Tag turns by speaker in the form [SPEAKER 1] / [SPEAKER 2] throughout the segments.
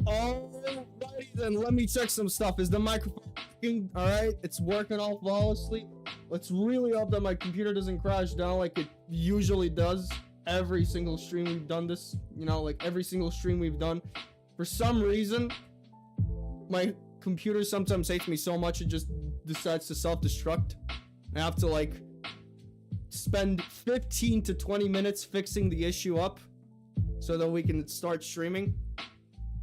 [SPEAKER 1] Alrighty then, let me check some stuff. Is the microphone working? Alright, it's working all flawlessly. Let's really hope that my computer doesn't crash down like it usually does. Every single stream we've done this, you know, like every single stream we've done. For some reason, my computer sometimes hates me so much it just decides to self-destruct. I have to like spend 15 to 20 minutes fixing the issue up so that we can start streaming.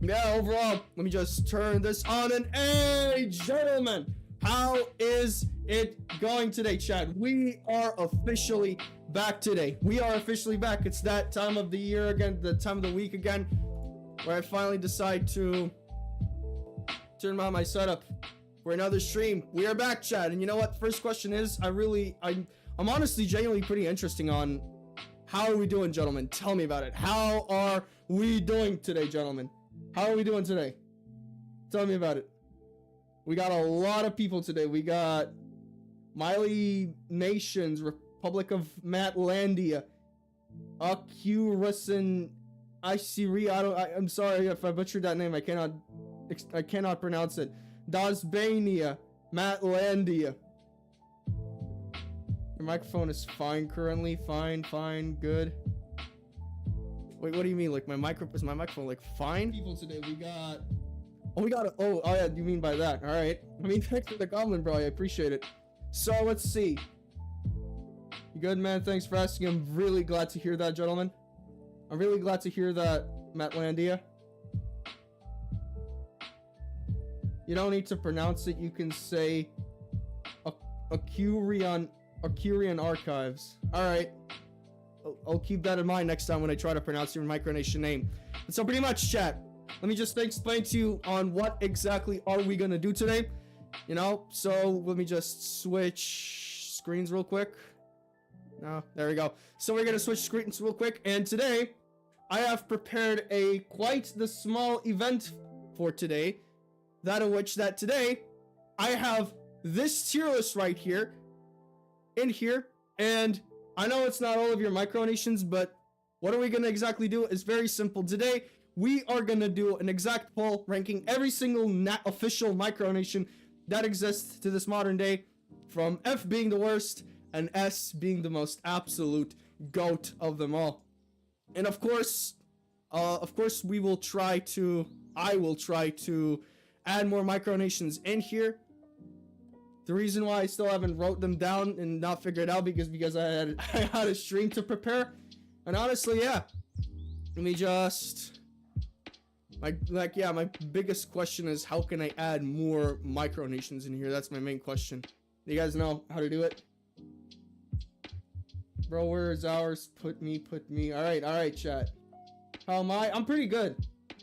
[SPEAKER 1] Yeah, overall, let me just turn this on. And hey, gentlemen, how is it going today, chat? We are officially back today. We are officially back. It's that time of the year again, the time of the week again, where I finally decide to turn on my setup for another stream. We are back, chat. And you know what? First question is, I'm honestly genuinely pretty interesting on how are we doing, gentlemen? Tell me about it. How are we doing today, gentlemen? How are we doing today? Tell me about it. We got a lot of people today. We got Micronations, Republic of Matlandia, Accurason Isiri. I'm sorry if I butchered that name. I cannot pronounce it. Dasbania, Matlandia. Your microphone is fine currently. Fine, good. Wait, what do you mean? Like is my microphone like fine? People today, we got oh yeah, you mean by that? All right. I mean, thanks for the compliment, bro. I appreciate it. So let's see. You good, man? Thanks for asking. I'm really glad to hear that, gentlemen. I'm really glad to hear that, Matlandia. You don't need to pronounce it. You can say Accurian Archives. All right. I'll keep that in mind next time when I try to pronounce your Micronation name. And so pretty much, chat, let me just explain to you on what exactly are we gonna do today. You know, so let me just switch screens real quick. No, there we go. So we're gonna switch screens real quick, and today I have prepared quite the small event for today. That today I have this tier list right here, in here, and I know it's not all of your Micronations, but what are we gonna exactly do? It's very simple. Today we are gonna do an exact poll ranking every single official Micronation that exists to this modern day, from F being the worst and S being the most absolute GOAT of them all. And of course, I will try to add more Micronations in here. The reason why I still haven't wrote them down and not figured out because I had a stream to prepare. And honestly, yeah. Let me just my biggest question is, how can I add more Micronations in here? That's my main question. Do you guys know how to do it? Bro, where's ours? Put me. Alright, chat. How am I? I'm pretty good.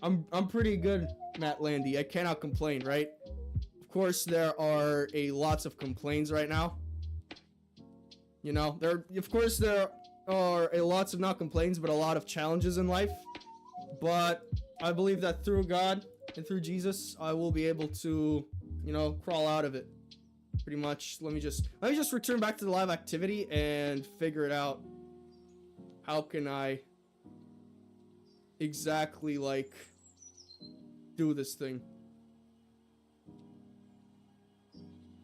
[SPEAKER 1] I'm pretty good, Matt Landy. I cannot complain, right? Of course, there are lots of complaints right now. You know, there are lots of not complaints, but a lot of challenges in life. But I believe that through God and through Jesus, I will be able to, you know, crawl out of it. Pretty much. Let me just return back to the live activity and figure it out. How can I exactly, like, do this thing?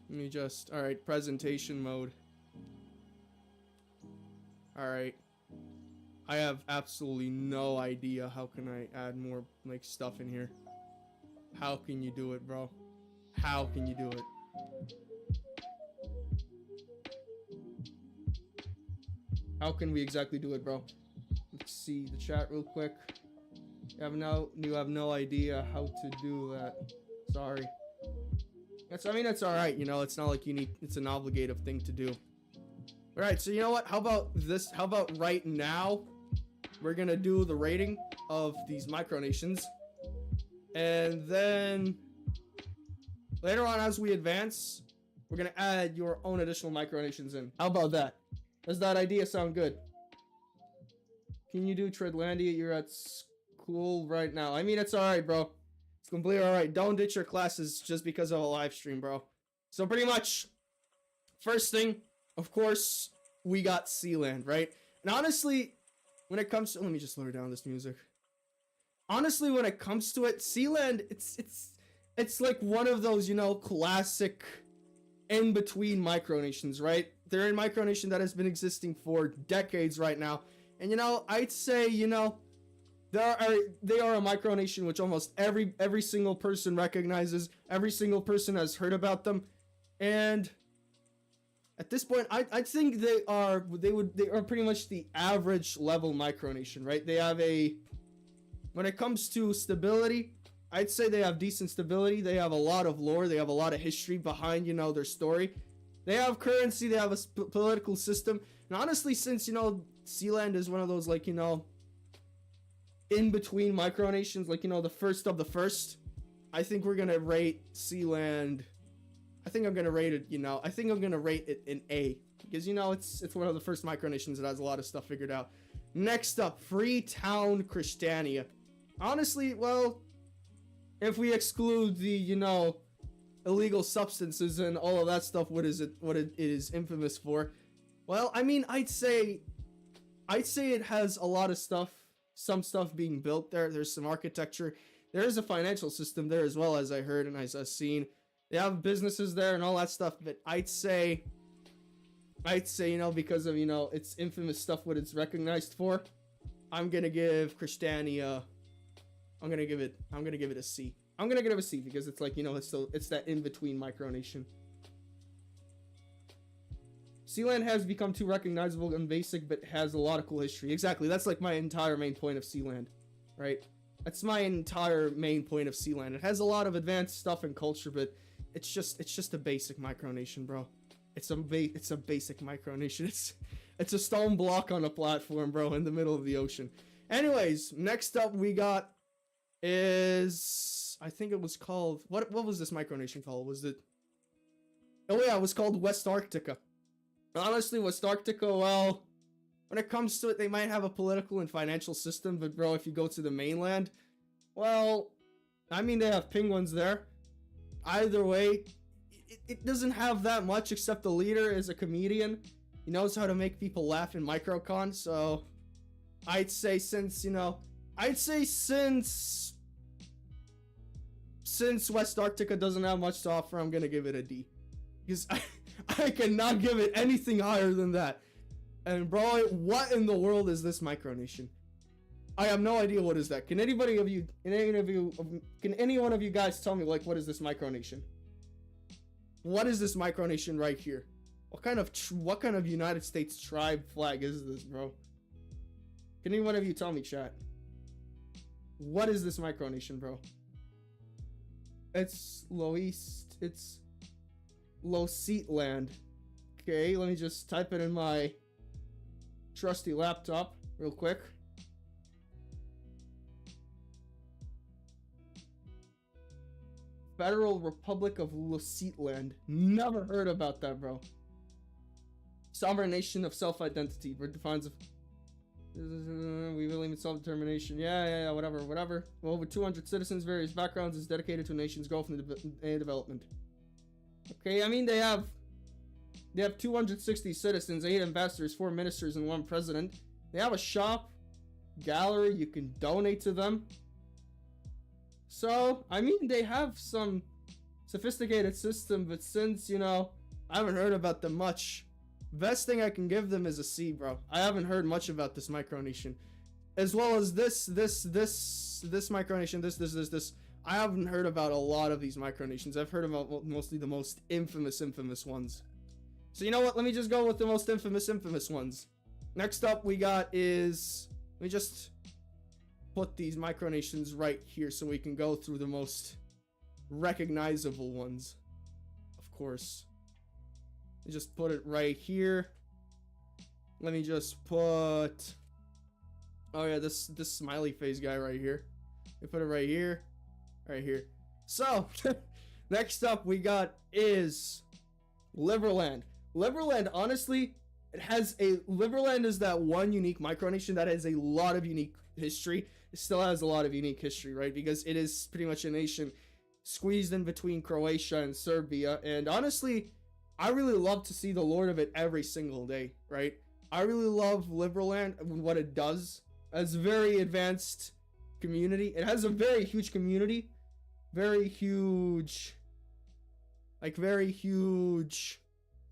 [SPEAKER 1] Let me just, alright, presentation mode. Alright. I have absolutely no idea how can I add more, like, stuff in here. How can you do it, bro? How can you do it? How can we exactly do it, bro? Let's see the chat real quick. You have no idea how to do that. Sorry. I mean, it's alright, you know, it's not like it's an obligative thing to do. Alright, so you know what? How about this? How about right now, we're gonna do the rating of these Micronations. And then later on, as we advance, we're gonna add your own additional Micronations in. How about that? Does that idea sound good? Can you do Treadlandia? You're at school right now. I mean, it's alright, bro. It's completely alright. Don't ditch your classes just because of a live stream, bro. So pretty much, first thing, of course, we got Sealand, right? And honestly, when it comes to, let me just lower down this music. Honestly, when it comes to it, Sealand, it's like one of those, you know, classic in-between Micronations, right? They're a Micronation that has been existing for decades right now. And, you know, I'd say, you know, they are a Micronation which almost every single person recognizes. Every single person has heard about them. And at this point, I think they are pretty much the average level Micronation, right? They have when it comes to stability, I'd say they have decent stability. They have a lot of lore. They have a lot of history behind, you know, their story. They have currency. They have a political system. And honestly, since, you know, Sealand is one of those, like, you know, in-between Micronations, like, you know, the first of the first, I think we're gonna rate Sealand. I think I'm gonna rate it, you know, I think I'm gonna rate it an A. Because, you know, it's one of the first Micronations that has a lot of stuff figured out. Next up, Freetown Christiania. Honestly, well, if we exclude the, you know, illegal substances and all of that stuff, what it is infamous for, well, I mean, I'd say I'd say it has a lot of stuff, some stuff being built there. There's some architecture. There is a financial system there as well, as I heard and as I've seen. They have businesses there and all that stuff, but I'd say, you know, because of, you know, its infamous stuff, what it's recognized for, I'm gonna give Christiania, I'm gonna give it a C. I'm gonna give it a C because it's like, you know, it's that in-between micronation. Sealand has become too recognizable and basic, but has a lot of cool history. Exactly, that's like my entire main point of Sealand, right? That's my entire main point of Sealand. It has a lot of advanced stuff and culture, but it's just a basic micronation, bro. It's a basic micronation. It's a stone block on a platform, bro, in the middle of the ocean. Anyways, next up we got is, I think it was called, what was this micronation called? Was it, oh yeah, it was called West Arctica. Honestly, West Arctica, well, when it comes to it, they might have a political and financial system, but bro, if you go to the mainland, well, I mean, they have penguins there. Either way, it doesn't have that much, except the leader is a comedian. He knows how to make people laugh in Microcon, so I'd say since, you know, since West Arctica doesn't have much to offer, I'm gonna give it a D. Because I cannot give it anything higher than that. And bro, what in the world is this micronation? I have no idea what is that. Can any one of you guys tell me, like, what is this micronation? What is this micronation right here? What kind of United States tribe flag is this, bro? Can any one of you tell me, chat? What is this micronation, bro? It's it's Loseatland. Okay, let me just type it in my trusty laptop real quick. Federal Republic of Loseatland. Never heard about that, bro. Sovereign nation of self-identity. Defines of... We believe in self-determination. Yeah, whatever. Well, over 200 citizens, various backgrounds, is dedicated to a nation's growth and development. Okay, I mean, they have 260 citizens, 8 ambassadors, 4 ministers, and 1 president. They have a shop, gallery, you can donate to them. So, I mean, they have some sophisticated system, but since, you know, I haven't heard about them much, best thing I can give them is a C, bro. I haven't heard much about this micronation. As well as this micronation, this. I haven't heard about a lot of these micronations. I've heard about mostly the most infamous ones. So you know what? Let me just go with the most infamous ones. Next up we got is, let me just put these micronations right here so we can go through the most recognizable ones. Of course. Let me just put it right here. Let me just put, oh yeah, this smiley face guy right here. We put it right here. Right here. So, next up we got is Liberland. Liberland, honestly, Liberland is that one unique micronation that has a lot of unique history. It still has a lot of unique history, right? Because it is pretty much a nation squeezed in between Croatia and Serbia. And honestly, I really love to see the lord of it every single day, right? I really love Liberland and what it does. It's very advanced community. It has a very huge community. Very huge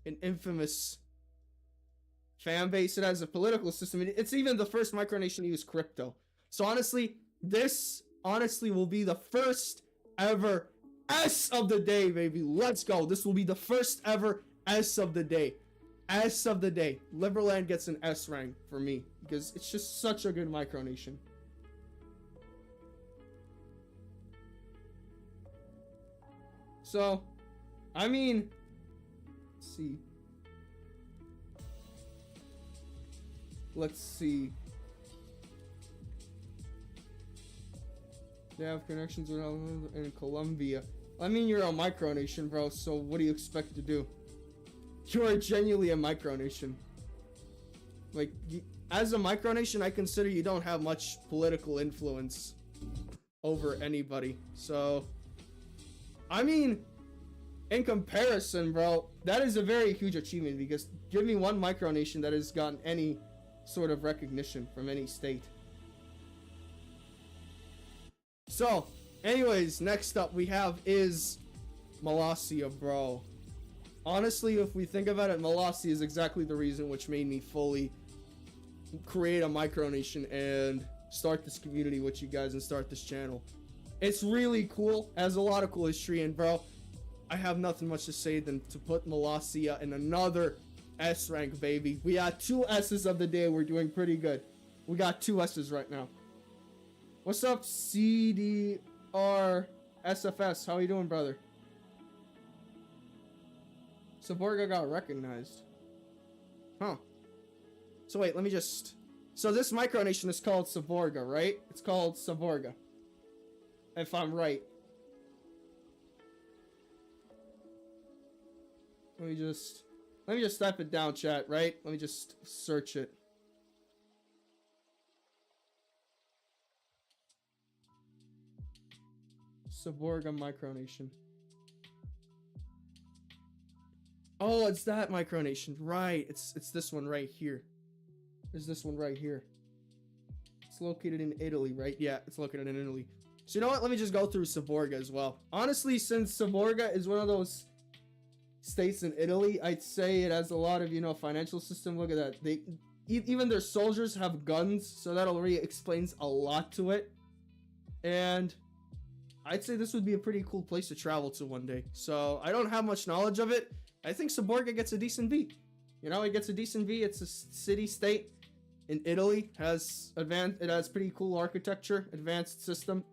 [SPEAKER 1] and infamous fan base. It has a political system. It's even the first micronation to use crypto. So honestly, this will be the first ever S of the day, baby. Let's go. This will be the first ever S of the day. S of the day. Liberland gets an S rank for me because it's just such a good micronation. So, I mean, let's see. They have connections with in Colombia. I mean, you're a micronation, bro, so what do you expect to do? You're genuinely a micronation. Like, as a micronation, I consider you don't have much political influence over anybody. So, I mean, in comparison, bro, that is a very huge achievement because give me one micronation that has gotten any sort of recognition from any state. So, anyways, next up we have is Molossia, bro. Honestly, if we think about it, Molossia is exactly the reason which made me fully create a micronation and start this community with you guys and start this channel. It's really cool, has a lot of cool history, and bro, I have nothing much to say than to put Molossia in another S rank, baby. We got 2 S's of the day. We're doing pretty good. We got 2 S's right now. What's up, CDR-SFS? How you doing, brother? Saborga got recognized. Huh. So wait, let me just... So this micronation is called Saborga, right? It's called Saborga. If I'm right. Let me just type it down, chat, right? Let me just search it. Saborga micronation. Oh, it's that micronation, right? It's this one right here. There's this one right here. It's located in Italy, right? Yeah, it's located in Italy. So you know what? Let me just go through Saborga as well. Honestly, since Saborga is one of those states in Italy, I'd say it has a lot of, you know, financial system. Look at that. Even their soldiers have guns, so that already explains a lot to it. And I'd say this would be a pretty cool place to travel to one day. So I don't have much knowledge of it. I think Saborga gets a decent V. You know, it gets a decent V. It's a city-state in Italy. It has pretty cool architecture, advanced system.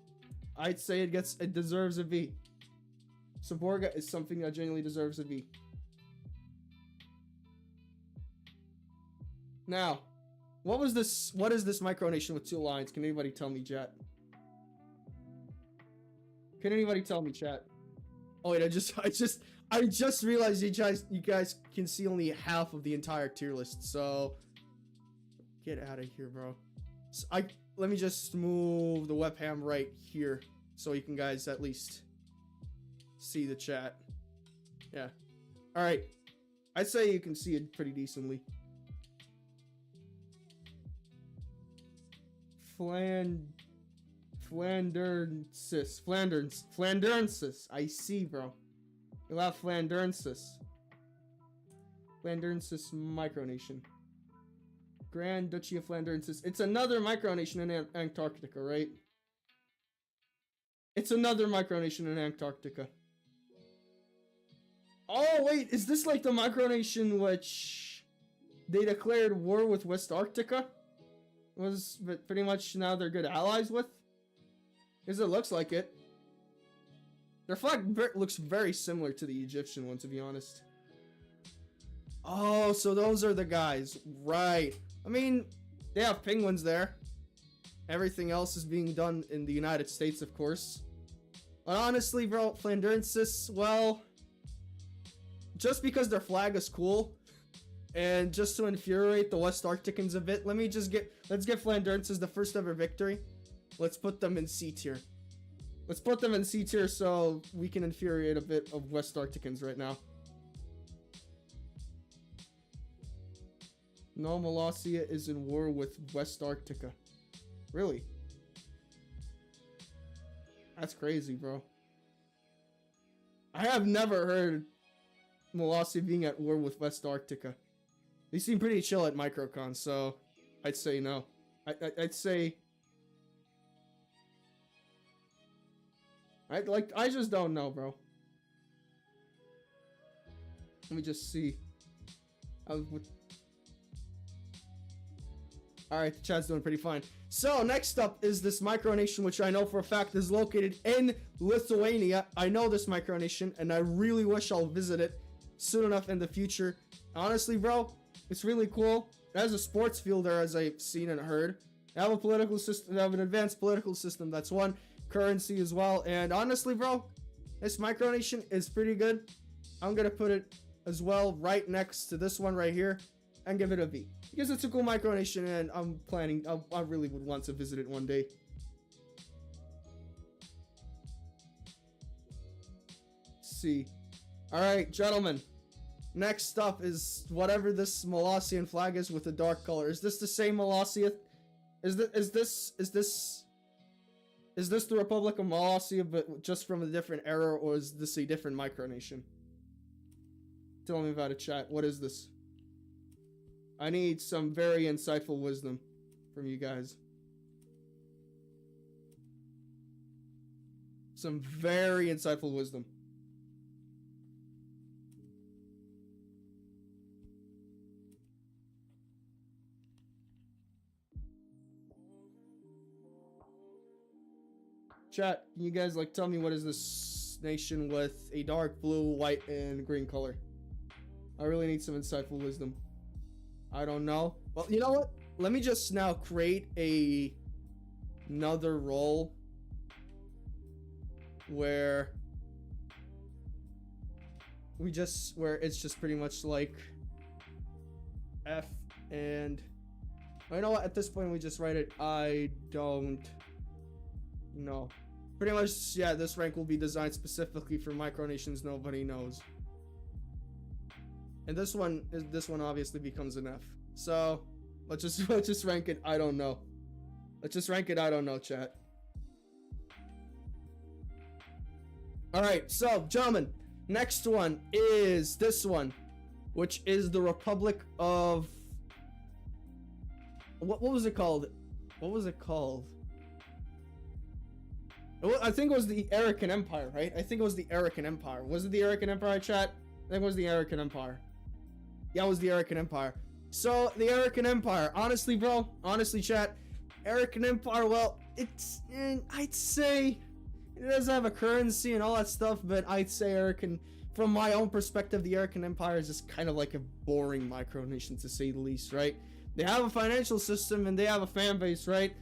[SPEAKER 1] I'd say it deserves a V. Saborga is something that genuinely deserves a V. Now, what is this micronation with 2 lines? Can anybody tell me, chat? Can anybody tell me, chat? Oh wait, I just realized you guys can see only half of the entire tier list. So get out of here, bro. So let me just move the webcam right here so you can guys at least see the chat. Yeah. All right. I'd say you can see it pretty decently. Flandernsis. I see, bro. We love Flandernsis micronation. Grand Duchy of Flandernsis. It's another micronation in Antarctica, right? It's another micronation in Antarctica. Oh, wait. Is this like the micronation which they declared war with West Arctica? But pretty much now they're good allies with? Because it looks like it. Their flag looks very similar to the Egyptian one, to be honest. Oh, so those are the guys. Right. I mean, they have penguins there. Everything else is being done in the United States, of course. But honestly, bro, Flandernsis, well, just because their flag is cool, and just to infuriate the West Arcticans a bit, let's get Flandernsis the first ever victory. Let's put them in C tier. Let's put them in C tier so we can infuriate a bit of West Arcticans right now. No, Molossia is in war with West Arctica. Really? That's crazy, bro. I have never heard Molossia being at war with West Arctica. They seem pretty chill at Microcon, so I'd say no. I'd say... I just don't know, bro. Let me just see. Alright, the chat's doing pretty fine. So, next up is this micronation, which I know for a fact is located in Lithuania. I know this micronation, and I really wish I'll visit it soon enough in the future. Honestly, bro, it's really cool. It has a sports field there, as I've seen and heard. They have a political system, they have an advanced political system, that's one. Currency as well. And honestly, bro, this micronation is pretty good. I'm gonna put it as well right next to this one right here and give it a V. Because it's a cool micronation, and I'm planning, I really would want to visit it one day. Let's see. Alright, gentlemen. Next up is whatever this Molossian flag is with a dark color. Is this the same Molossia? Is this the Republic of Molossia, but just from a different era, or is this a different micronation? Tell me about it, chat. What is this? I need some very insightful wisdom from you guys. Some very insightful wisdom. Chat, can you guys like tell me what is this nation with a dark blue, white, and green color? I really need some insightful wisdom. I don't know. Well, you know what? Let me just now create another role where it's just pretty much like F and you know what? At this point, we just write it. I don't know. Pretty much, yeah. This rank will be designed specifically for micronations nobody knows. And this one obviously becomes an F. So let's just rank it. I don't know. Let's just rank it. I don't know, chat. All right. So, gentlemen, next one is this one, which is the Republic of. What was it called? What was it called? I think it was the Arakan Empire, right? I think it was the Arakan Empire. Was it the Arakan Empire, chat? I think it was the Arakan Empire. Yeah, it was the Arakan Empire. So, the Arakan Empire. Honestly, bro. Honestly, chat. Arakan Empire, well, it's... I'd say... It does have a currency and all that stuff, but I'd say Arakan... From my own perspective, the Arakan Empire is just kind of like a boring micronation, to say the least, right? They have a financial system and they have a fan base, right?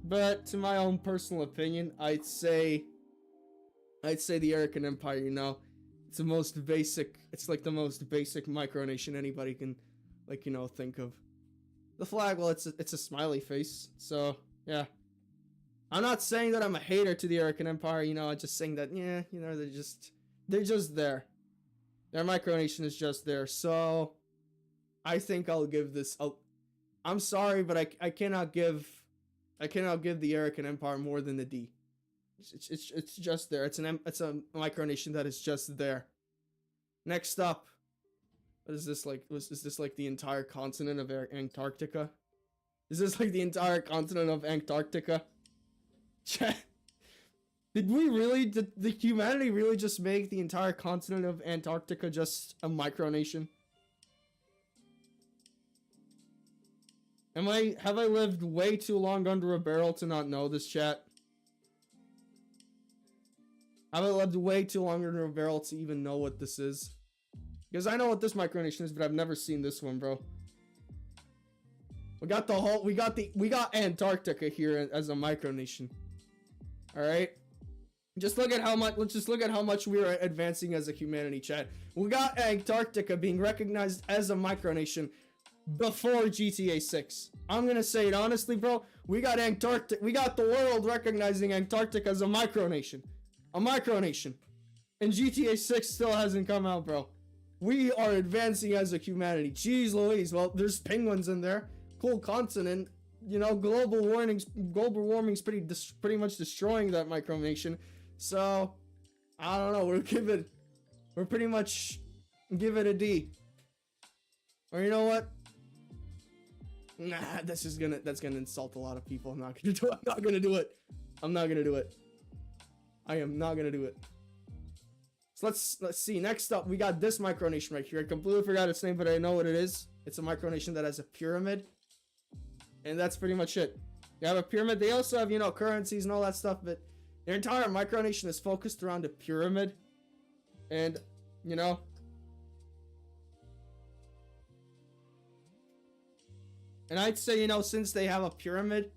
[SPEAKER 1] But to my own personal opinion, I'd say the Arakan Empire, you know, it's the most basic, it's like the most basic micronation anybody can, like, you know, think of. The flag, well, it's a smiley face, so, yeah. I'm not saying that I'm a hater to the Arakan Empire, you know, I'm just saying that, yeah, you know, they're just there. Their micronation is just there, so I think I'll give this, I'm sorry, but I cannot give the Arakan Empire more than the D. It's just there. It's a micronation that is just there. Next up, what is this like? Is this like the entire continent of Antarctica? Is this like the entire continent of Antarctica? Did the humanity really just make the entire continent of Antarctica just a micronation? Have I lived way too long under a barrel to not know this, chat? Have I lived way too long under a barrel to even know what this is? Because I know what this micronation is, but I've never seen this one, bro. We got Antarctica here as a micronation. Alright? Let's just look at how much we are advancing as a humanity, chat. We got Antarctica being recognized as a micronation before GTA 6. I'm gonna say it honestly, bro. We got the world recognizing Antarctica as a micronation. A micronation. And GTA 6 still hasn't come out, bro. We are advancing as a humanity. Jeez Louise. Well, there's penguins in there. Cool continent. You know, global warming's pretty much destroying that micronation. So, I don't know. We're pretty much give it a D. Or you know what? Nah, that's gonna insult a lot of people. I'm not gonna do it. I'm not gonna do it. I am not gonna do it. So let's see. Next up, we got this micronation right here. I completely forgot its name, but I know what it is. It's a micronation that has a pyramid. And that's pretty much it. You have a pyramid. They also have, you know, currencies and all that stuff, but their entire micronation is focused around a pyramid. And, you know, and I'd say, you know, since they have a pyramid,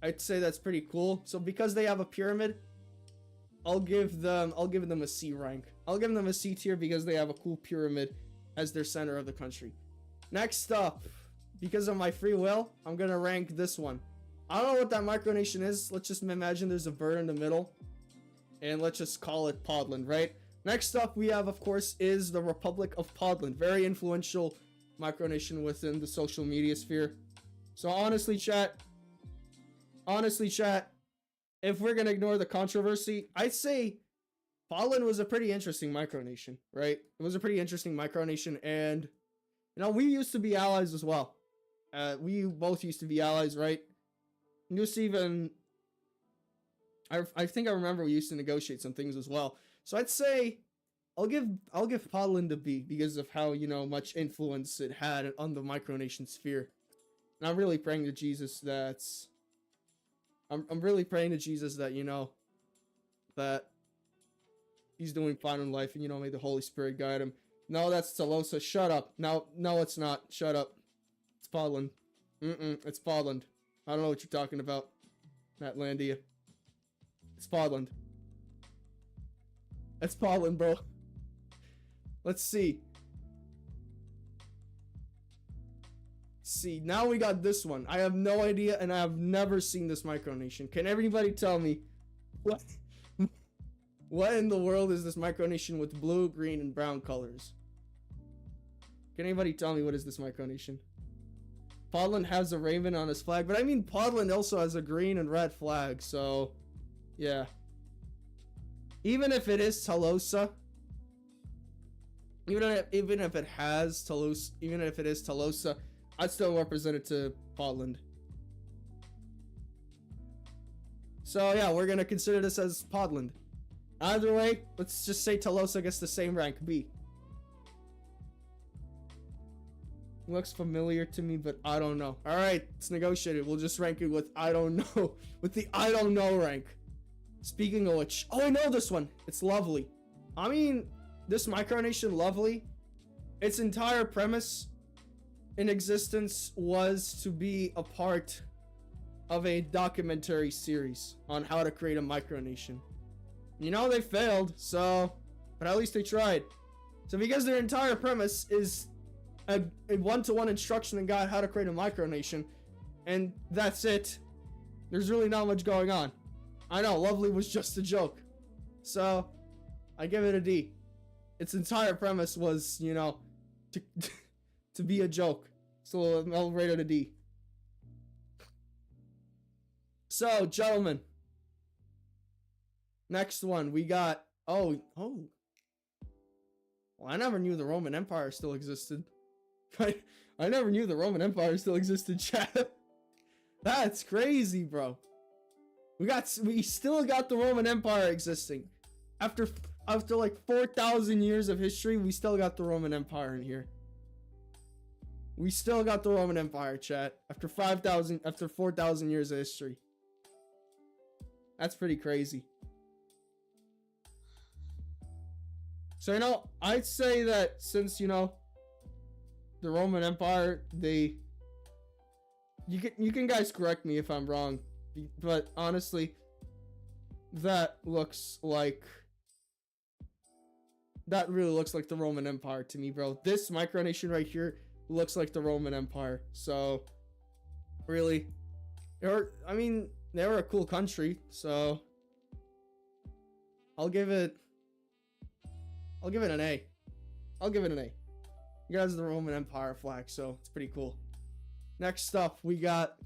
[SPEAKER 1] I'd say that's pretty cool. So because they have a pyramid, I'll give them a C rank. I'll give them a C tier because they have a cool pyramid as their center of the country. Next up, because of my free will, I'm gonna rank this one. I don't know what that micronation is. Let's just imagine there's a bird in the middle, and let's just call it Podland, right? Next up we have, of course, is the Republic of Podland. Very influential micronation within the social media sphere. So honestly, chat, if we're gonna ignore the controversy, I'd say Podland was a pretty interesting micronation, right? It was a pretty interesting micronation, and you know, we used to be allies as well. We both used to be allies, right? We used to even, I think I remember we used to negotiate some things as well. So I'd say I'll give Podland a B because of how, you know, much influence it had on the micronation sphere. And I'm really praying to Jesus that I'm really praying to Jesus that, you know, that he's doing fine in life, and, you know, may the Holy Spirit guide him. No, that's Tolosa. Shut up. No, it's not. Shut up. It's Podland. It's Podland. I don't know what you're talking about, Matlandia. It's Podland. It's Podland, bro. Let's see. Now we got this one. I have no idea, and I have never seen this micronation. Can everybody tell me what what in the world is this micronation with blue, green, and brown colors? Can anybody tell me what is this micronation? Podland has a raven on his flag, but I mean Podland also has a green and red flag, so yeah. Even if it is Tolosa, even if it is Tolosa, I'd still represent it to Podland. So yeah, we're gonna consider this as Podland. Either way, let's just say Tolosa gets the same rank, B. Looks familiar to me, but I don't know. Alright, let's negotiate it. We'll just rank it with I don't know. With the I don't know rank. Speaking of which, oh, I know this one. It's Lovely. I mean, this micronation, Lovely, its entire premise in existence was to be a part of a documentary series on how to create a micronation. You know, they failed, so, but at least they tried. So because their entire premise is a one-to-one instruction and guide how to create a micronation, and that's it, there's really not much going on. I know, Lovely was just a joke. So, I give it a D. Its entire premise was, you know, to be a joke. So I'll rate it a D. So, gentlemen. Next one, we got... Oh. Well, I never knew the Roman Empire still existed. I never knew the Roman Empire still existed, chat. That's crazy, bro. We still got the Roman Empire existing. After like 4,000 years of history, we still got the Roman Empire in here. We still got the Roman Empire, chat. After 4,000 years of history. That's pretty crazy. So, you know, I'd say that since, you know, the Roman Empire, you can guys correct me if I'm wrong, but honestly, that really looks like the Roman Empire to me, bro. This micronation right here looks like the Roman Empire. So, really, they were a cool country, so I'll give it an A. I'll give it an A. You guys are the Roman Empire flag, so it's pretty cool. Next up, we got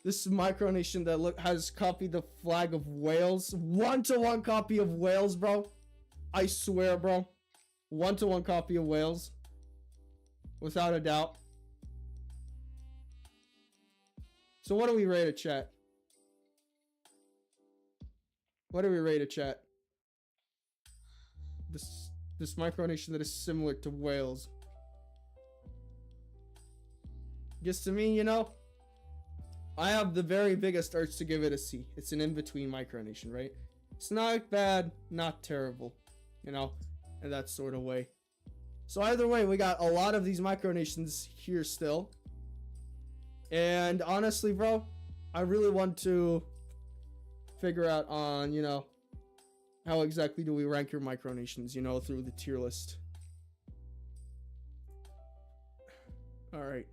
[SPEAKER 1] this micronation that has copied the flag of Wales. 1-to-1 copy of Wales, bro. I swear, bro. 1-to-1 copy of Wales. Without a doubt. So what do we rate it, chat? What do we rate it, chat? This micronation that is similar to Wales. Guess to me, you know, I have the very biggest urge to give it a C. It's an in-between micronation, right? It's not bad, not terrible, you know, in that sort of way. So either way, we got a lot of these micronations here still. And honestly, bro, I really want to figure out on, you know, how exactly do we rank your micronations, you know, through the tier list. Alright.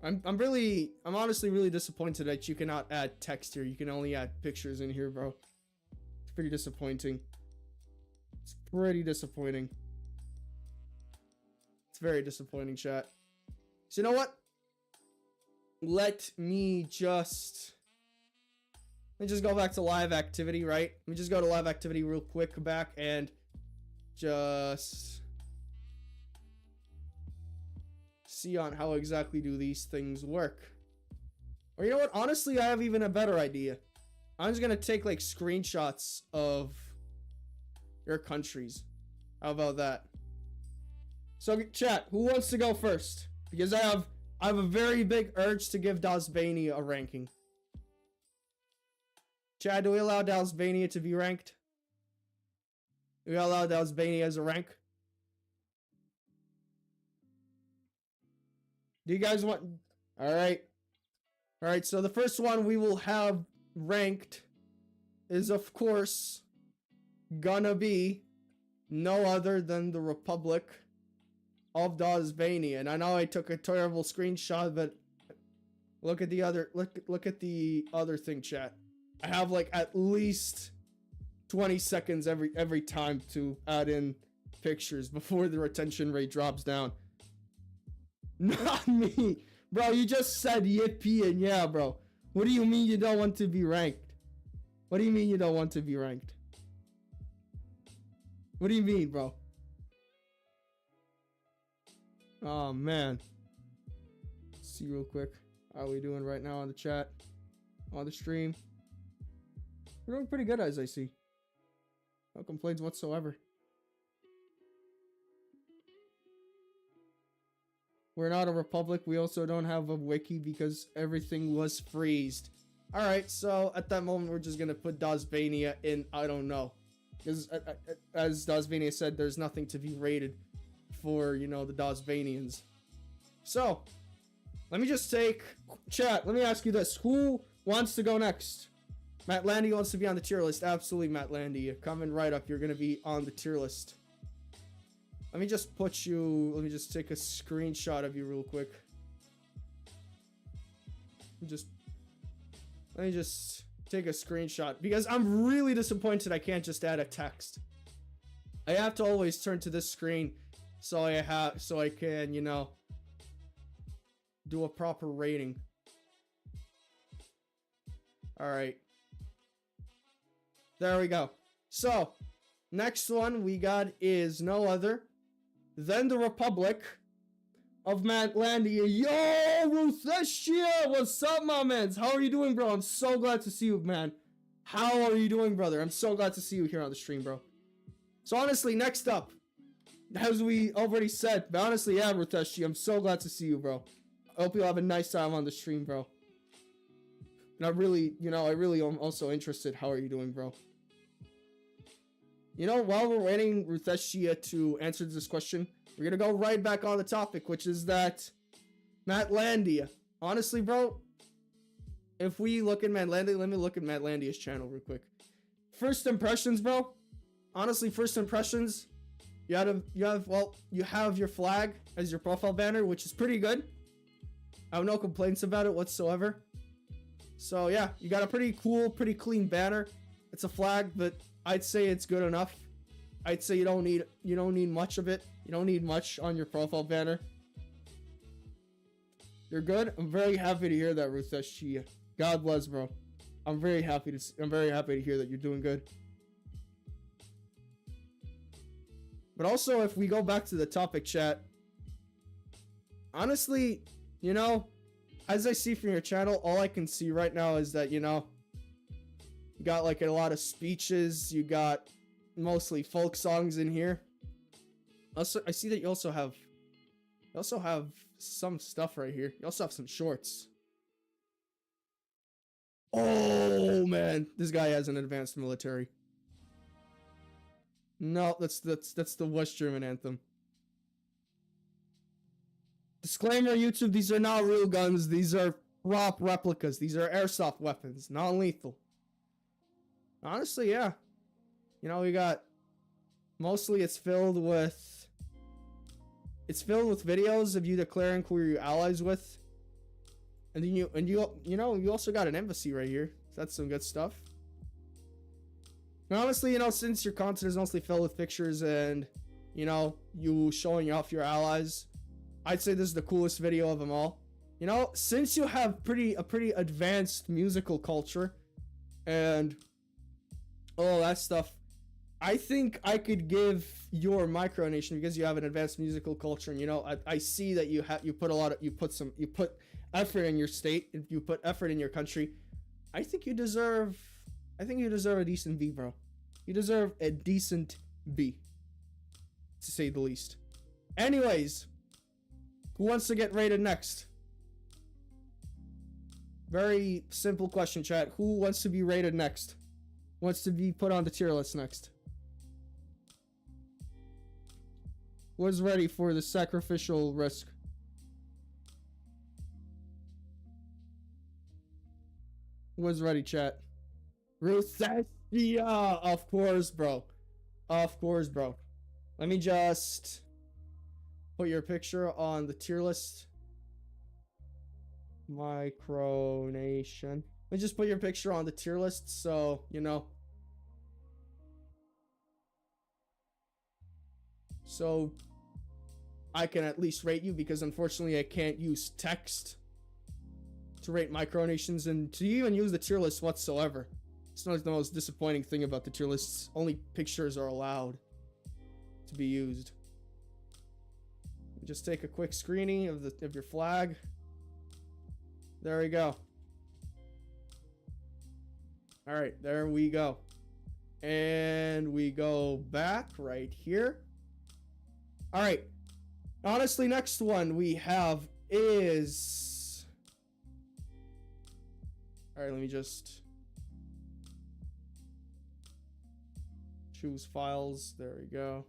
[SPEAKER 1] I'm honestly really disappointed that you cannot add text here. You can only add pictures in here, bro. It's pretty disappointing. It's pretty disappointing. It's very disappointing, chat. So you know what? Let me just go back to live activity, right? Let me just go to live activity real quick back and just see on how exactly do these things work. Or you know what? Honestly, I have even a better idea. I'm just gonna take like screenshots of your countries. How about that? So chat, who wants to go first? Because I have a very big urge to give Dasbania a ranking. Chad, do we allow Dasbania to be ranked? Do we allow Dasbania as a rank? Do you guys want... Alright. Alright, so the first one we will have ranked is, of course, gonna be no other than the Republic of Dasbania. And I know I took a terrible screenshot, but look at the other... Look at the other thing, chat. I have like at least 20 seconds every time to add in pictures before the retention rate drops down. Not me. Bro, you just said yippee and yeah, bro. What do you mean you don't want to be ranked? What do you mean you don't want to be ranked? What do you mean, bro? Oh, man. Let's see real quick. How are we doing right now on the chat? On the stream? We're doing pretty good, as I see. No complaints whatsoever. We're not a republic. We also don't have a wiki because everything was freezed. Alright, so at that moment, we're just gonna put Dasbania in, I don't know. Because, as Dasbania said, there's nothing to be rated for, you know, the Dasbanians. So, let me just take... Chat, let me ask you this. Who wants to go next? Matt Landy wants to be on the tier list. Absolutely, Matt Landy. You're coming right up. You're going to be on the tier list. Let me just put you... Let me just take a screenshot of you real quick. Let me just take a screenshot. Because I'm really disappointed I can't just add a text. I have to always turn to this screen so I can, you know, do a proper rating. Alright. There we go. So, next one we got is no other than the Republic of Matlandia. Yo, Rutheshia! What's up, my mans? How are you doing, bro? I'm so glad to see you, man. How are you doing, brother? I'm so glad to see you here on the stream, bro. So, honestly, next up, as we already said, but honestly, yeah, Rutheshia, I'm so glad to see you, bro. I hope you'll have a nice time on the stream, bro. And I really am also interested. How are you doing, bro? You know, while we're waiting Rutheshia to answer this question, we're gonna go right back on the topic, which is that Matlandia. Honestly, bro, if we look at Matlandia, let me look at Matlandia's channel real quick. First impressions, bro. Honestly, first impressions. You have your flag as your profile banner, which is pretty good. I have no complaints about it whatsoever. So yeah, you got a pretty cool, pretty clean banner. It's a flag, but I'd say it's good enough. I'd say you don't need much of it. You don't need much on your profile banner. You're good. I'm very happy to hear that, Rutheshia. God bless, bro. I'm very happy to hear that you're doing good. But also, if we go back to the topic, chat. Honestly, you know, as I see from your channel, all I can see right now is that, you know, you got like a lot of speeches. You got mostly folk songs in here. Also, I see that you also have some stuff right here. You also have some shorts. Oh man, this guy has an advanced military. No, that's the West German anthem. Disclaimer, YouTube, these are not real guns. These are prop replicas. These are airsoft weapons, non-lethal. Honestly, yeah. You know, we got... Mostly it's filled with videos of you declaring who you're allies with. And then you also got an embassy right here. So that's some good stuff. And honestly, you know, since your content is mostly filled with pictures and, you know, you showing off your allies, I'd say this is the coolest video of them all. You know, since you have a pretty advanced musical culture and all that stuff, I think I could give your Micronation, because you have an advanced musical culture, and you know, I see that you put effort in your state, if you put effort in your country. I think you deserve a decent B, bro. You deserve a decent B, to say the least. Anyways, who wants to get rated next? Very simple question, chat. Who wants to be rated next? Wants to be put on the tier list next? Was ready for the sacrificial risk? Was ready, chat? Ruthestia! Of course, bro. Of course, bro. Let me just put your picture on the tier list. Micronation. Let me just put your picture on the tier list so, you know. So I can at least rate you, because unfortunately I can't use text to rate Micronations and to even use the tier list whatsoever. It's not the most disappointing thing about the tier lists. Only pictures are allowed to be used. Just take a quick screening of your flag. There we go. All right, there we go. And we go back right here. All right. Honestly, next one we have is... All right, let me just choose files. There we go.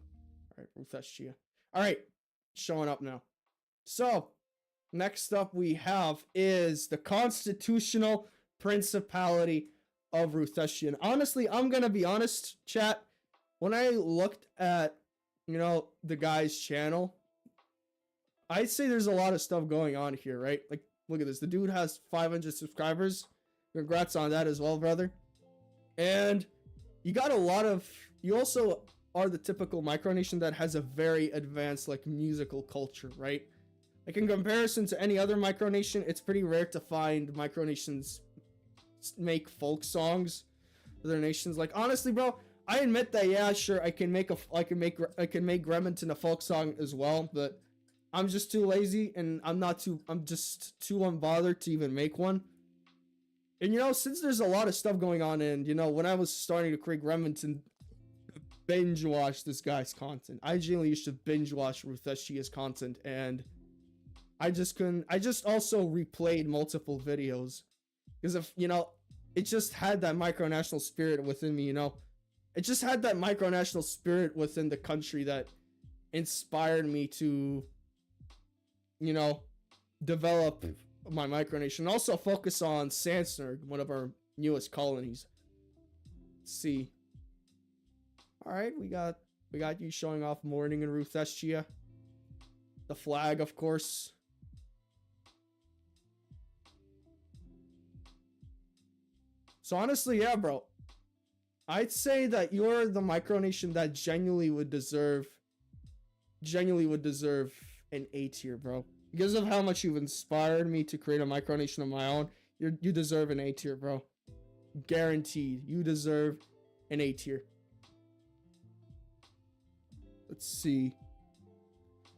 [SPEAKER 1] All right, Ruthestia. All right, showing up now. So, next up we have is the Constitutional Principality of Ruthestia. And honestly, I'm gonna be honest, chat. When I looked at, you know, the guy's channel, I'd say there's a lot of stuff going on here, right? Like, look at this. The dude has 500 subscribers. Congrats on that as well, brother. And you got a lot of... You also are the typical Micronation that has a very advanced, like, musical culture, right? Like, in comparison to any other Micronation, it's pretty rare to find Micronations make folk songs for their nations. Like, honestly, bro, I admit that, yeah, sure, I can make Remington a folk song as well, but I'm just too lazy, and I'm just too unbothered to even make one. And, you know, since there's a lot of stuff going on, and, you know, when I was starting to create Remington, binge watch this guy's content. I genuinely used to binge watch Ruthestia's content, and I just couldn't. I just also replayed multiple videos because of, you know, it just had that micronational spirit within me, you know. It just had that micronational spirit within the country that inspired me to, you know, develop my Micronation. Also focus on Sansnerg, one of our newest colonies. Let's see. All right, we got you showing off Morning in Ruthestia. The flag, of course. So honestly, yeah, bro. I'd say that you're the Micronation that genuinely would deserve an A tier, bro. Because of how much you've inspired me to create a Micronation of my own, you deserve an A tier, bro. Guaranteed. You deserve an A tier. Let's see.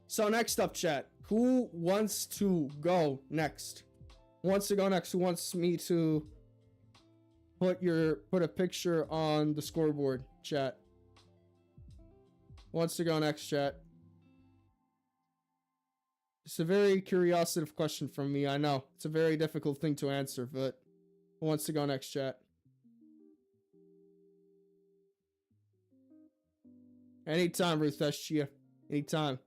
[SPEAKER 1] So next up, chat. Who wants to go next? Who wants to go next? Who wants me to put a picture on the scoreboard, chat? Who wants to go next, chat? It's a very curiositive question from me, I know. It's a very difficult thing to answer, but who wants to go next, chat? Anytime, Ruthestia. Anytime.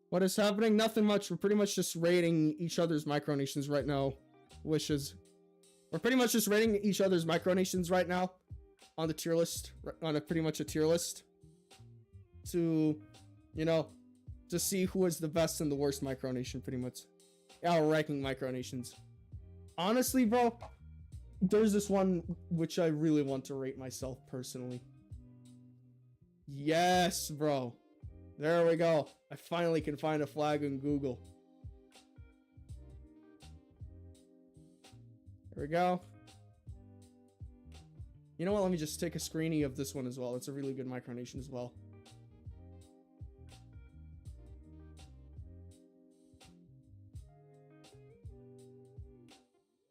[SPEAKER 1] What is happening? Nothing much. We're pretty much just rating each other's Micronations right now. Wishes. We're pretty much just rating each other's Micronations right now. On the tier list. On pretty much a tier list. To you know, to see who is the best and the worst micronation, pretty much. Yeah, ranking micronations. Honestly, bro, there's this one which I really want to rate myself personally. Yes, bro. There we go. I finally can find a flag in Google. There we go. You know what? Let me just take a screening of this one as well. It's a really good micronation as well.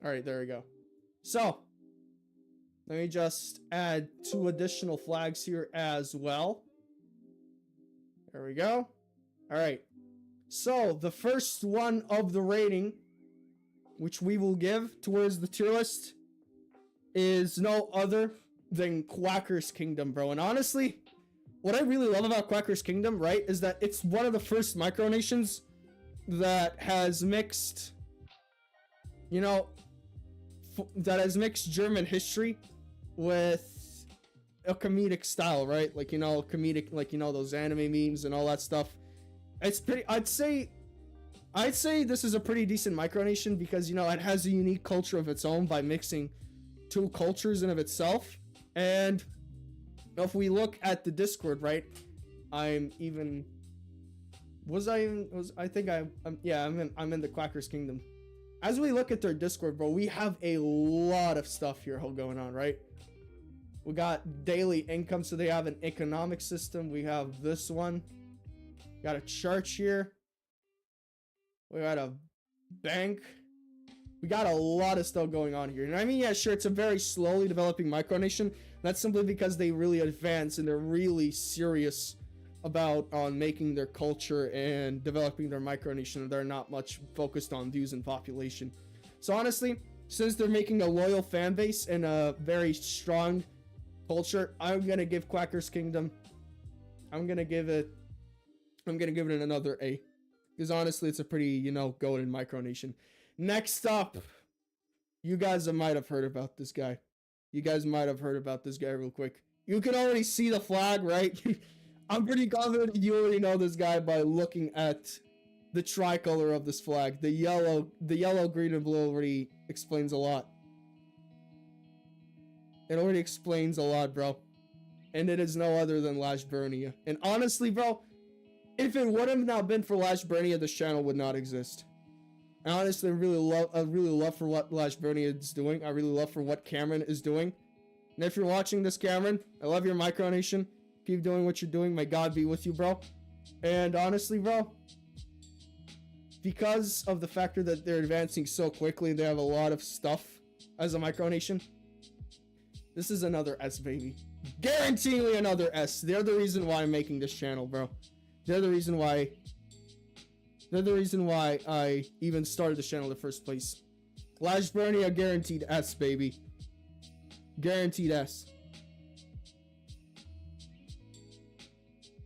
[SPEAKER 1] All right, there we go. So, let me just add 2 additional flags here as well. There we go. All right. So, the first one of the rating, which we will give towards the tier list, is no other than Quacker's Kingdom, bro. And honestly, what I really love about Quacker's Kingdom, right, is that it's one of the first micronations that has mixed, you know, that has mixed German history with a comedic style, right? Like, you know, comedic, like, you know, those anime memes and all that stuff. It's pretty, I'd say this is a pretty decent micronation because, you know, it has a unique culture of its own by mixing 2 cultures in of itself. And if we look at the Discord, right, I'm in the Quacker's Kingdom. As we look at their Discord, bro, we have a lot of stuff here going on, right? We got daily income, so they have an economic system. We have this one. Got a church here. We got a bank. We got a lot of stuff going on here. And I mean, yeah, sure, it's a very slowly developing micronation. That's simply because they really advance and they're really serious about making their culture and developing their micronation, and they're not much focused on views and population. So honestly, since they're making a loyal fan base and a very strong culture, I'm gonna give Quacker's Kingdom, I'm gonna give it another A, because honestly, it's a pretty, you know, golden micronation. Next up, you guys might have heard about this guy. Real quick. You can already see the flag, right? I'm pretty confident you already know this guy by looking at the tricolor of this flag. The yellow, green, and blue already explains a lot. It already explains a lot, bro. And it is no other than Lashburnia. And honestly, bro, if it would have not been for Lashburnia, this channel would not exist. I honestly really love for what Lashburnia is doing. I really love for what Cameron is doing. And if you're watching this, Cameron, I love your micronation. Keep doing what you're doing. May God be with you, bro. And honestly, bro, because of the factor that they're advancing so quickly, they have a lot of stuff as a micronation. This is another S, baby. Guaranteeingly another S. They're the reason why I'm making this channel, bro. They're the reason why I even started the channel in the first place. Lashburnia, guaranteed S, baby. Guaranteed S.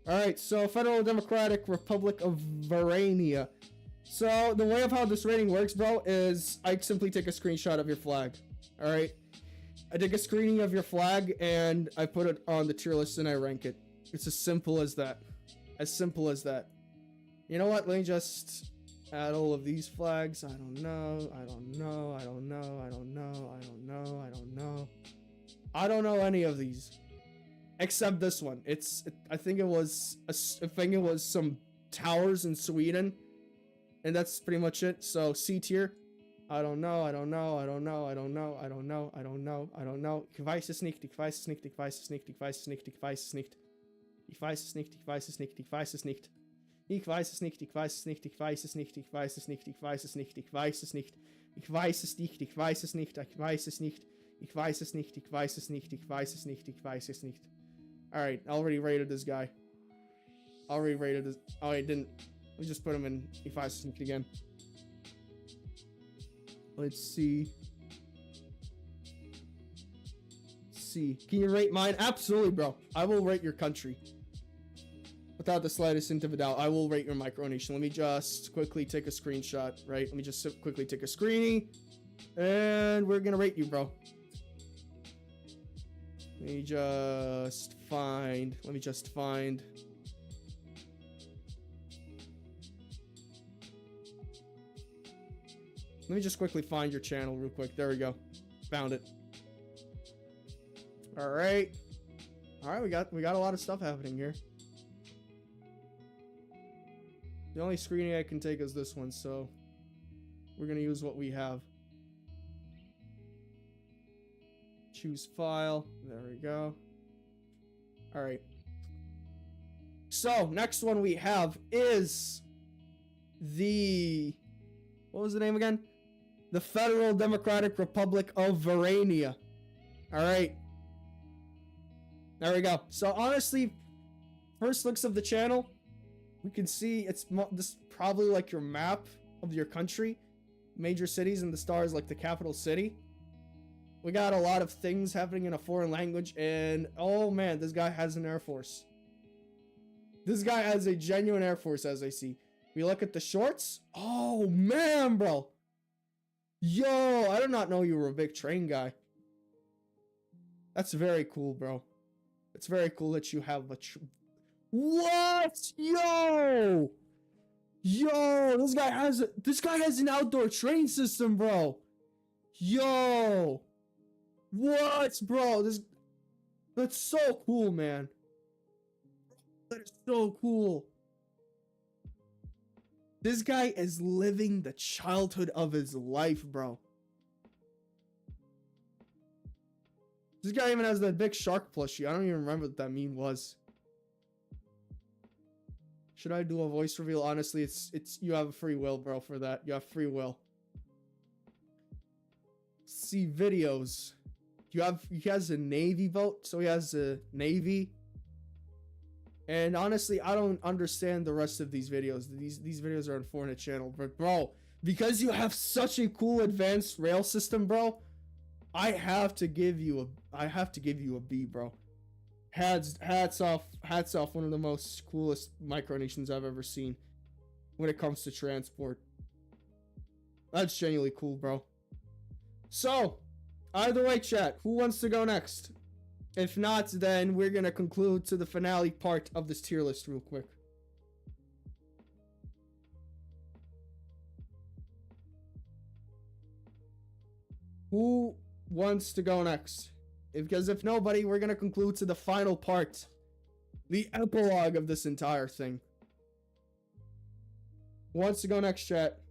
[SPEAKER 1] Alright, so Federal Democratic Republic of Varania. So the way of how this rating works, bro, is I simply take a screenshot of your flag. Alright? I take a screening of your flag and I put it on the tier list and I rank it. It's as simple as that. As simple as that. You know what? Let me just add all of these flags. I don't know any of these. Except this one. I think it was some towers in Sweden. And that's pretty much it. So C tier. I don't know. Ich weiß es nicht. Alright, I already rated this guy. Oh, I didn't. Let me just put him in Ich weiß es nicht again. Let's see. Can you rate mine? Absolutely, bro. I will rate your country. Without the slightest hint of a doubt, I will rate your micronation. Let me just quickly take a screenshot, right? Let me just quickly take a screening. And we're gonna rate you, bro. Let me just find Let me just quickly find your channel real quick. There we go. Found it. All right. All right, we got a lot of stuff happening here. The only screening I can take is this one, so we're gonna use what we have. Choose file. There we go. All right. So next one we have is the, what was the name again? The Federal Democratic Republic of Verania. All right. There we go. So honestly, first looks of the channel, we can see it's this probably like your map of your country, major cities, and the stars like the capital city. We got a lot of things happening in a foreign language, and oh man, this guy has an air force. This guy has a genuine air force, as I see. We look at the shorts. Oh man, bro. Yo, I did not know you were a big train guy. That's very cool, bro. It's very cool that you have a what? Yo! Yo, this guy has an outdoor train system, bro. Yo! What, bro? That's so cool, man. That is so cool. This guy is living the childhood of his life, bro. This guy even has that big shark plushie. I don't even remember what that meme was. Should I do a voice reveal? Honestly, it's you have free will, bro, for that. You have free will. See videos. He has a Navy boat, so he has a Navy. And honestly, I don't understand the rest of these videos. These videos are on Fortnite channel, but bro, because you have such a cool advanced rail system, bro, I have to give you a B, bro. Hats off, one of the most coolest Micronations I've ever seen when it comes to transport. That's genuinely cool, bro. So, either way, chat, who wants to go next? If not, then we're gonna conclude to the finale part of this tier list real quick. Who wants to go next? Because if nobody, we're gonna conclude to the final part, the epilogue of this entire thing. Who wants to go next, chat?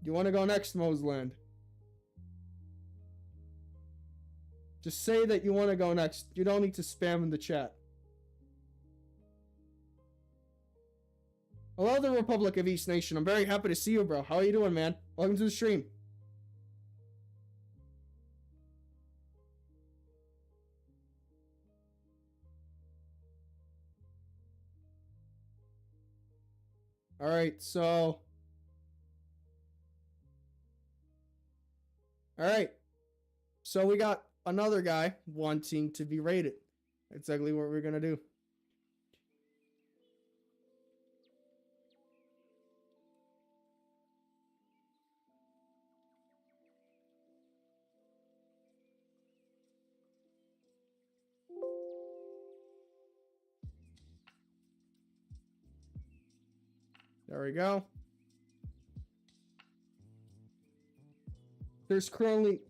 [SPEAKER 1] You want to go next, Moseland? Just say that you want to go next. You don't need to spam in the chat. Hello, the Republic of East Nation. I'm very happy to see you, bro. How are you doing, man? Welcome to the stream. All right, so... Alright, so we got another guy wanting to be rated. That's exactly what we're gonna do. There we go. There's currently,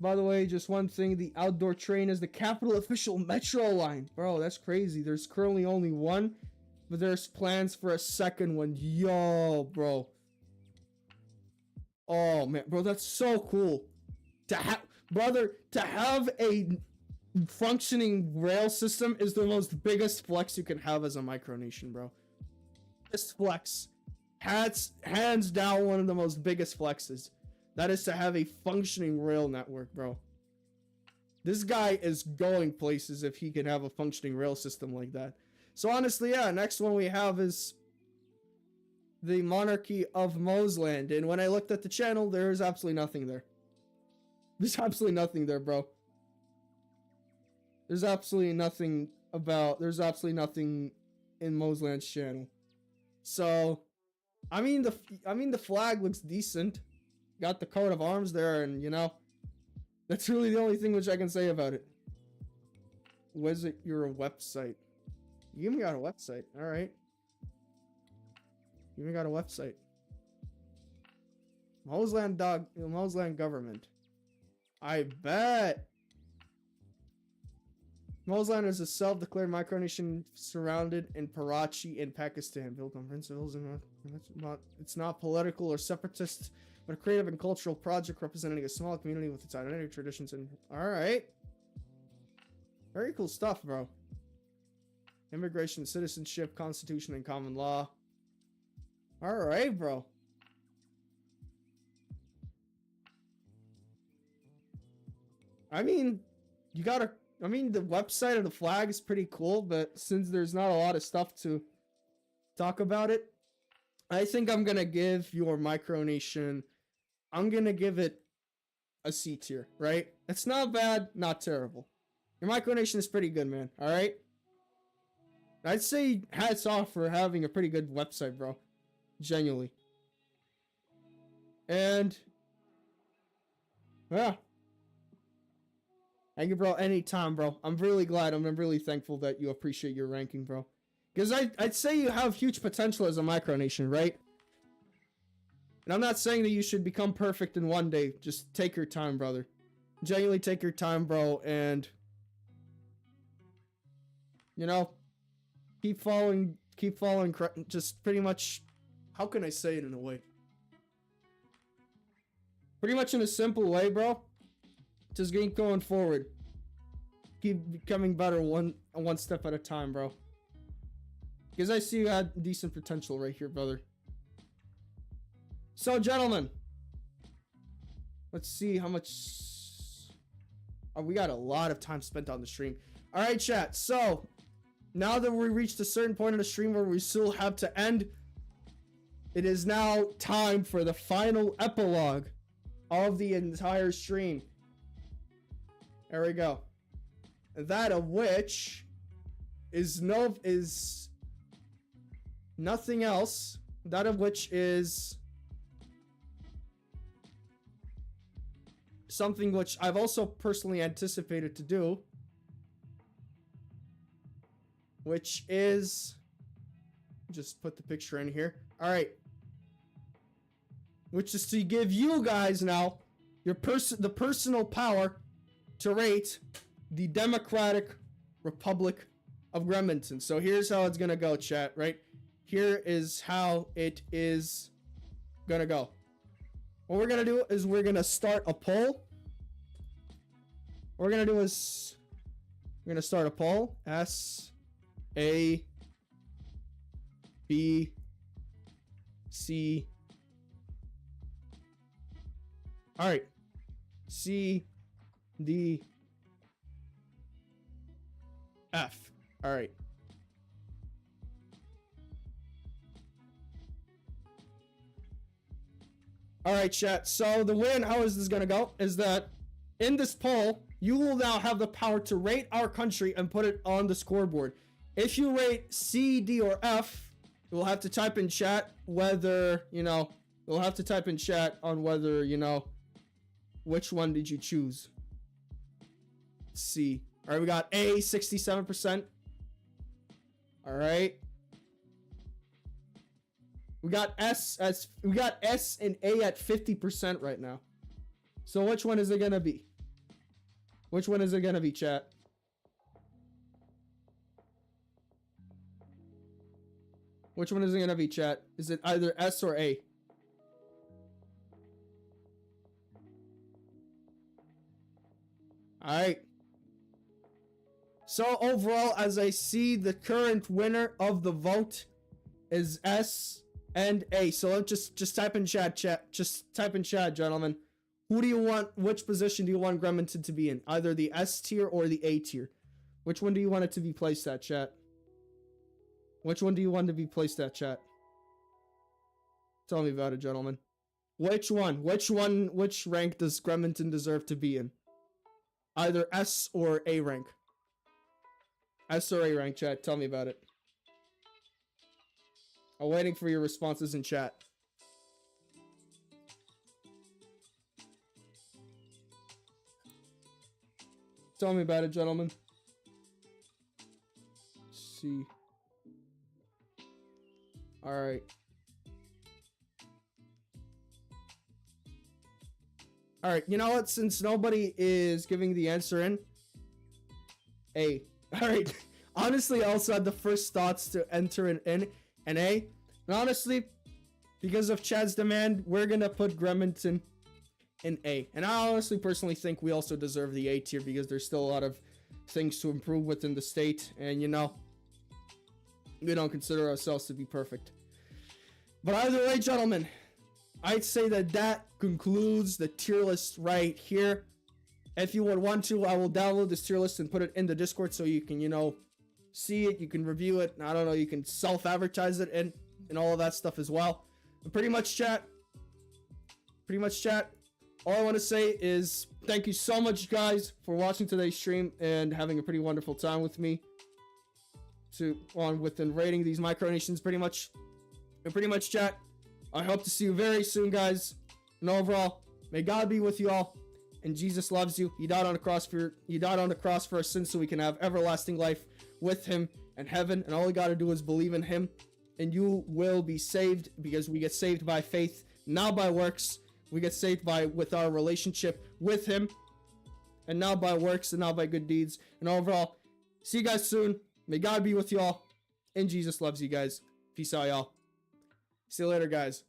[SPEAKER 1] by the way, just one thing, the outdoor train is the capital official metro line. Bro, that's crazy. There's currently only one, but there's plans for a second one. Yo, bro. Oh, man. Bro, that's so cool. To have a functioning rail system is the most biggest flex you can have as a Micronation, bro. This flex. Hands down one of the most biggest flexes. That is to have a functioning rail network, bro. This guy is going places if he can have a functioning rail system like that. So honestly, yeah, next one we have is the Monarchy of Moseland. And when I looked at the channel, there's absolutely nothing there. There's absolutely nothing there, bro. There's absolutely nothing in Moseland's channel. So, I mean the flag looks decent. Got the coat of arms there, and you know, that's really the only thing which I can say about it. visit your website. You even got a website. All right. You even got a website. Moseland government. I bet. Moseland is a self-declared micronation surrounded in Karachi in Pakistan. Built on principles and it's not political or separatist, but a creative and cultural project representing a small community with its identity, traditions, and all right. Very cool stuff, bro. Immigration, citizenship, constitution, and common law. All right, bro. I mean, you gotta. I mean, the website of the flag is pretty cool, but since there's not a lot of stuff to talk about it, I think I'm gonna give your Micronation. I'm gonna give it a C tier, right? It's not bad, not terrible. Your Micronation is pretty good, man. All right. I'd say hats off for having a pretty good website, bro. Genuinely. And yeah. Thank you, bro. Anytime, bro. I'm really glad. I'm really thankful that you appreciate your ranking, bro. Because I'd say you have huge potential as a Micronation, right? And I'm not saying that you should become perfect in one day. Just take your time, brother. Genuinely take your time, bro. And, you know, keep following, just pretty much, how can I say it in a way? Pretty much in a simple way, bro. Just keep going forward. Keep becoming better one step at a time, bro. Because I see you had decent potential right here, brother. So, gentlemen. Let's see how much... Oh, we got a lot of time spent on the stream. Alright, chat. So, now that we reached a certain point in the stream where we still have to end, it is now time for the final epilogue of the entire stream. There we go. That of which is nothing else. That of which is something which I've also personally anticipated to do, which is, just put the picture in here. All right. Which is to give you guys now the personal power to rate the Democratic Republic of Gremlington. So here's how it's gonna go, chat, right? Here is how it is gonna go. What we're gonna do is we're gonna start a poll. What we're gonna do is we're gonna start a poll. S, A, B, C. All right. C, D, F. All right. All right, chat. So the way and how is this gonna go is that in this poll, you will now have the power to rate our country and put it on the scoreboard. If you rate C, D, or F, you'll have to type in chat whether, you know, you'll have to type in chat on whether, you know, which one did you choose? C. All right, we got A, 67%. All right. We got S and A at 50% right now. So which one is it gonna be? Which one is it gonna be, chat? Which one is it gonna be, chat? Is it either S or A? Alright. So overall, as I see, the current winner of the vote is S and A. So let's just type in chat. Just type in chat, gentlemen. Who do you want? Which position do you want Gremlington to be in? Either the S tier or the A tier. Which one do you want it to be placed at, chat? Which one do you want to be placed at, chat? Tell me about it, gentlemen. Which one? Which rank does Gremlington deserve to be in? Either S or A rank. S or A rank, chat. Tell me about it. I'm waiting for your responses in chat. Tell me about it, gentlemen. see. All right. All right, you know what? Since nobody is giving the answer in, A. All right. Honestly, I also had the first thoughts to enter an A. And honestly, because of Chad's demand, we're gonna put Gremlington in A. And I honestly, personally think we also deserve the A tier because there's still a lot of things to improve within the state, and you know, we don't consider ourselves to be perfect. But either way, gentlemen, I'd say that concludes the tier list right here. If you would want to, I will download this tier list and put it in the Discord so you can, you know, see it, you can review it, I don't know, you can self-advertise it and all of that stuff as well. But pretty much chat, all I want to say is thank you so much, guys, for watching today's stream and having a pretty wonderful time with me within rating these Micronations pretty much chat. I hope to see you very soon, guys. And overall, may God be with you all. And Jesus loves you. He died on the cross for our sins so we can have everlasting life with him in heaven. And all you got to do is believe in him. And you will be saved, because we get saved by faith, not by works. We get saved with our relationship with him. And not by works and not by good deeds. And overall, see you guys soon. May God be with you all. And Jesus loves you guys. Peace out, y'all. See you later, guys.